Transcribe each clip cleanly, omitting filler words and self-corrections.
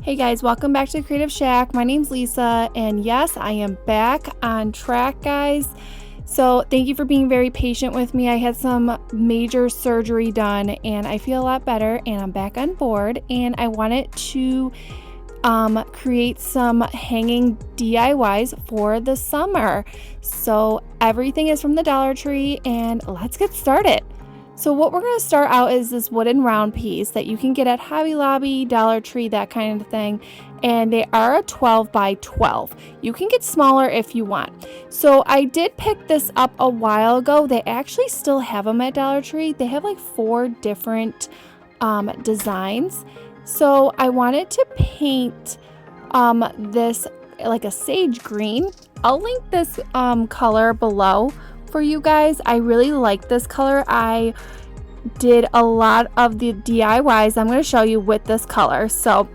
Hey guys, welcome back to Creative Shack. My name's Lisa, and yes, I am back on track, guys. So thank you for being very patient with me. I had some major surgery done, and I feel a lot better, and I'm back on board, and I wanted to create some hanging DIYs for the summer. So everything is from the Dollar Tree, and let's get started. So what we're going to start out is this wooden round piece that you can get at Hobby Lobby, Dollar Tree, that kind of thing. And they are a 12 by 12. You can get smaller if you want. So I did pick this up a while ago. They actually still have them at Dollar Tree. They have like 4 different designs. So I wanted to paint this like a sage green. I'll link this color below for you guys. I really like this color. I did a lot of the DIYs I'm going to show you with this color. So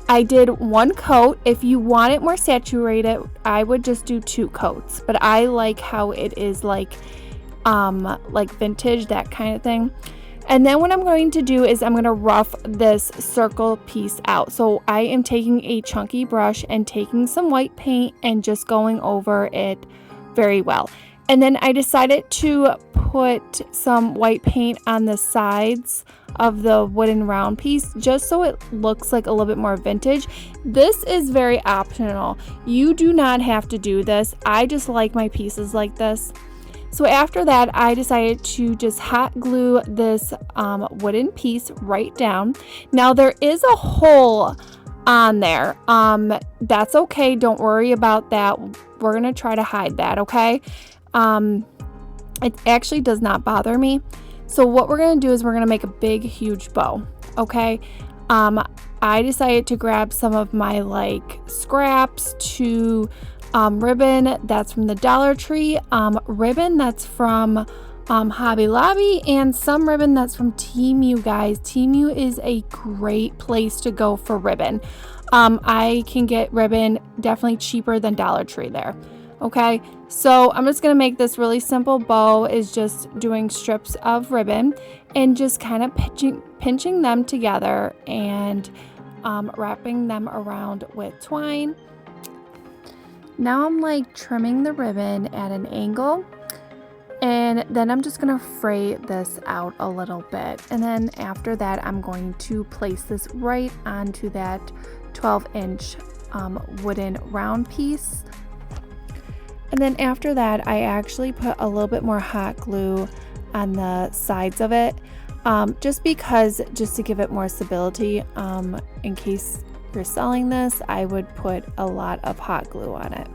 I did 1 coat. If you want it more saturated, I would just do 2 coats, but I like how it is like vintage, that kind of thing. And then what I'm going to do is I'm going to rough this circle piece out. So I am taking a chunky brush and taking some white paint and just going over it very well. And then I decided to put some white paint on the sides of the wooden round piece just so it looks like a little bit more vintage. This is very optional. You do not have to do this. I just like my pieces like this. So after that, I decided to just hot glue this wooden piece right down. Now there is a hole on there. That's okay. Don't worry about that. We're going to try to hide that, okay? It actually does not bother me. So what we're going to do is we're going to make a big, huge bow, okay? I decided to grab some of my like scraps to ribbon that's from the Dollar Tree, ribbon that's from Hobby Lobby, and some ribbon that's from Temu, guys. Temu is a great place to go for ribbon. I can get ribbon definitely cheaper than Dollar Tree there. Okay, so I'm just going to make this really simple bow, is just doing strips of ribbon and just kind of pinching them together and wrapping them around with twine. Now I'm like trimming the ribbon at an angle, and then I'm just going to fray this out a little bit. And then after that, I'm going to place this right onto that 12-inch wooden round piece. And then after that, I actually put a little bit more hot glue on the sides of it, just to give it more stability. In case you're selling this, I would put a lot of hot glue on it.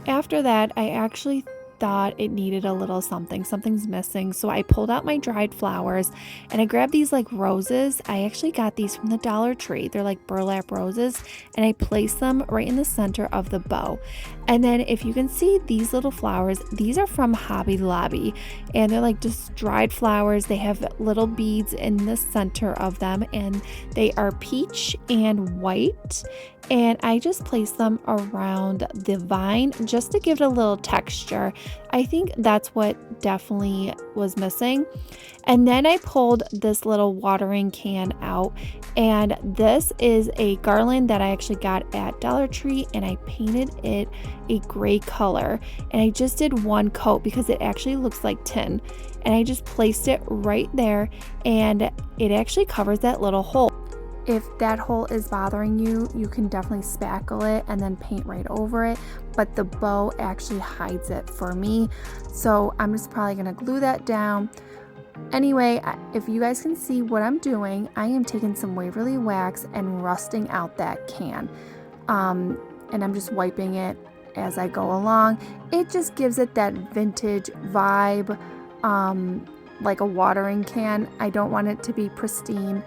After that, I actually thought it needed a little something's missing, so I pulled out my dried flowers and I grabbed these like roses. I actually got these from the Dollar Tree. They're like burlap roses, and I placed them right in the center of the bow. And then if you can see these little flowers, these are from Hobby Lobby, and they're like just dried flowers. They have little beads in the center of them, and they are peach and white. And I just placed them around the vine just to give it a little texture. I think that's what definitely was missing. And then I pulled this little watering can out, and this is a garland that I actually got at Dollar Tree, and I painted it a gray color. And I just did 1 coat because it actually looks like tin. And I just placed it right there, and it actually covers that little hole. If that hole is bothering you, you can definitely spackle it and then paint right over it, but the bow actually hides it for me. So I'm just probably going to glue that down. Anyway, if you guys can see what I'm doing, I am taking some Waverly wax and rusting out that can. And I'm just wiping it as I go along. It just gives it that vintage vibe, like a watering can. I don't want it to be pristine.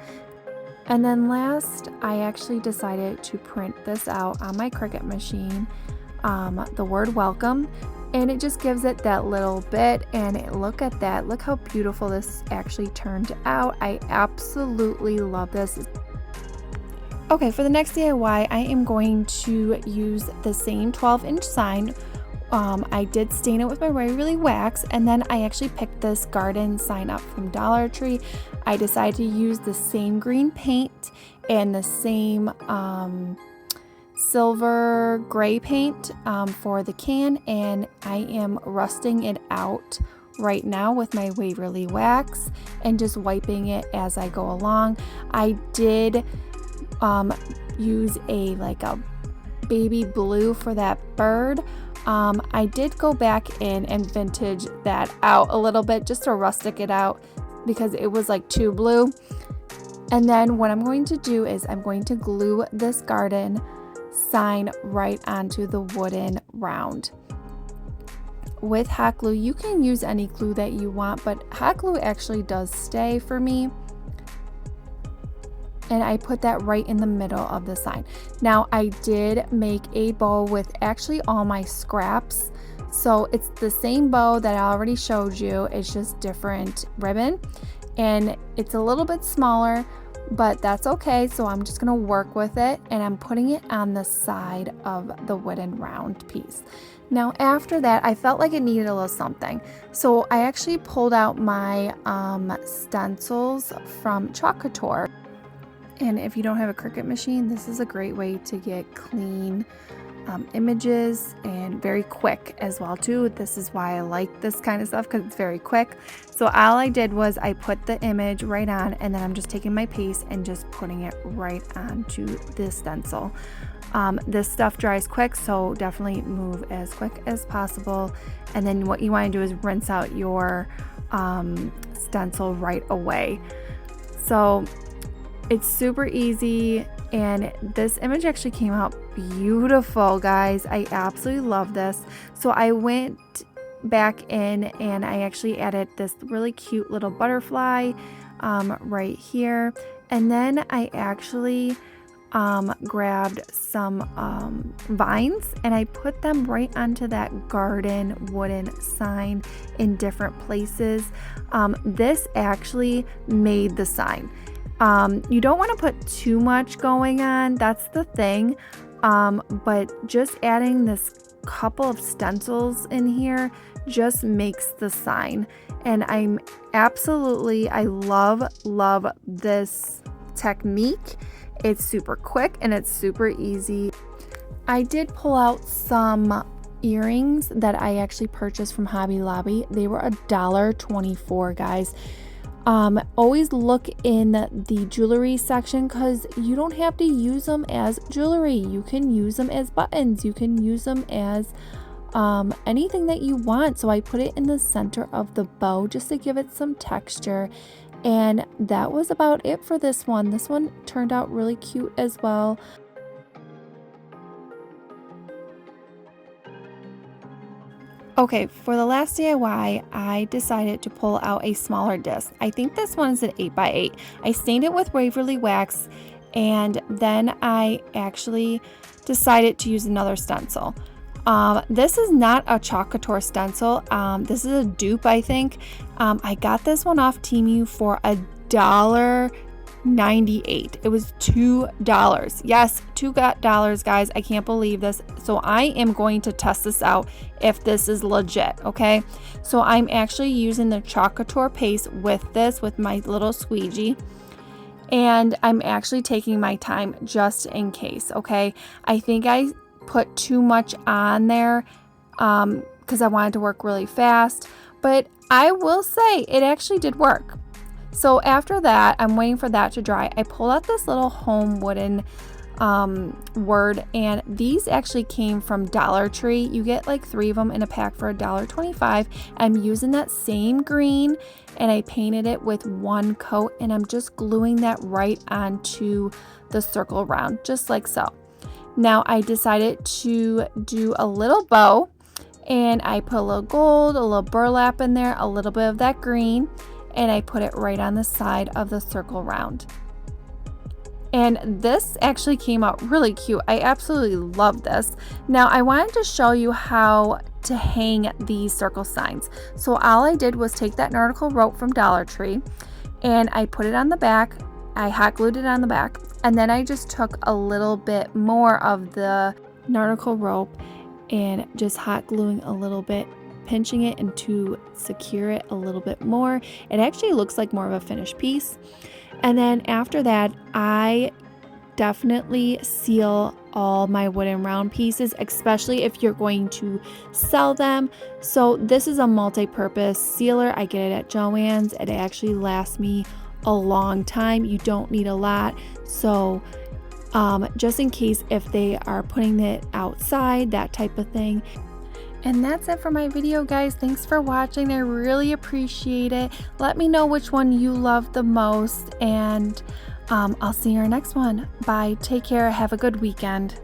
And then last, I actually decided to print this out on my Cricut machine, the word welcome, and it just gives it that little bit. And look at that, look how beautiful this actually turned out. I absolutely love this. Okay, for the next DIY, I am going to use the same 12-inch sign I did stain it with my Waverly Wax, and then I actually picked this garden sign up from Dollar Tree. I decided to use the same green paint and the same silver gray paint for the can, and I am rusting it out right now with my Waverly Wax and just wiping it as I go along. I did use a baby blue for that bird. I did go back in and vintage that out a little bit just to rustic it out because it was like too blue. And then what I'm going to do is I'm going to glue this garden sign right onto the wooden round. With hot glue, you can use any glue that you want, but hot glue actually does stay for me. And I put that right in the middle of the sign. Now I did make a bow with actually all my scraps. So it's the same bow that I already showed you. It's just different ribbon. And it's a little bit smaller, but that's okay. So I'm just gonna work with it, and I'm putting it on the side of the wooden round piece. Now after that, I felt like it needed a little something. So I actually pulled out my stencils from Chalk Couture. And if you don't have a Cricut machine, this is a great way to get clean images, and very quick as well too. This is why I like this kind of stuff, because it's very quick. So all I did was I put the image right on, and then I'm just taking my paste and just putting it right onto the stencil. This stuff dries quick, so definitely move as quick as possible. And then what you want to do is rinse out your stencil right away. So it's super easy, and this image actually came out beautiful, guys. I absolutely love this. So I went back in and I actually added this really cute little butterfly right here, and then I actually grabbed some vines and I put them right onto that garden wooden sign in different places. This actually made the sign. You don't want to put too much going on, that's the thing, but just adding this couple of stencils in here just makes the sign. And I love this technique. It's super quick and it's super easy. I did pull out some earrings that I actually purchased from Hobby Lobby. They were $1.24, guys. Always look in the jewelry section, because you don't have to use them as jewelry. You can use them as buttons. You can use them as anything that you want. So I put it in the center of the bow just to give it some texture. And that was about it for this one. This one turned out really cute as well. Okay, for the last DIY, I decided to pull out a smaller disc. I think this one is an 8x8. I stained it with Waverly Wax, and then I actually decided to use another stencil. This is not a Chalk Couture stencil. This is a dupe, I think. I got this one off Temu for $1.98. It was $2. Yes, $2, guys. I can't believe this. So I am going to test this out if this is legit, okay? So I'm actually using the Chalk Couture paste with this, with my little squeegee. And I'm actually taking my time just in case, okay? I think I put too much on there because I wanted to work really fast. But I will say it actually did work. So after that, I'm waiting for that to dry. I pulled out this little home wooden word, and these actually came from Dollar Tree. You get like 3 of them in a pack for $1.25. I'm using that same green, and I painted it with 1 coat, and I'm just gluing that right onto the circle round, just like so. Now I decided to do a little bow, and I put a little gold, a little burlap in there, a little bit of that green, and I put it right on the side of the circle round. And this actually came out really cute. I absolutely love this. Now I wanted to show you how to hang these circle signs. So all I did was take that nautical rope from Dollar Tree, and I put it on the back. I hot glued it on the back, and then I just took a little bit more of the nautical rope and just hot gluing a little bit, pinching it, and to secure it a little bit more. It actually looks like more of a finished piece. And then after that, I definitely seal all my wooden round pieces, especially if you're going to sell them. So this is a multi-purpose sealer. I get it at Joann's. It actually lasts me a long time. You don't need a lot. So just in case if they are putting it outside, that type of thing. And that's it for my video, guys. Thanks for watching. I really appreciate it. Let me know which one you love the most, and I'll see you in our next one. Bye. Take care. Have a good weekend.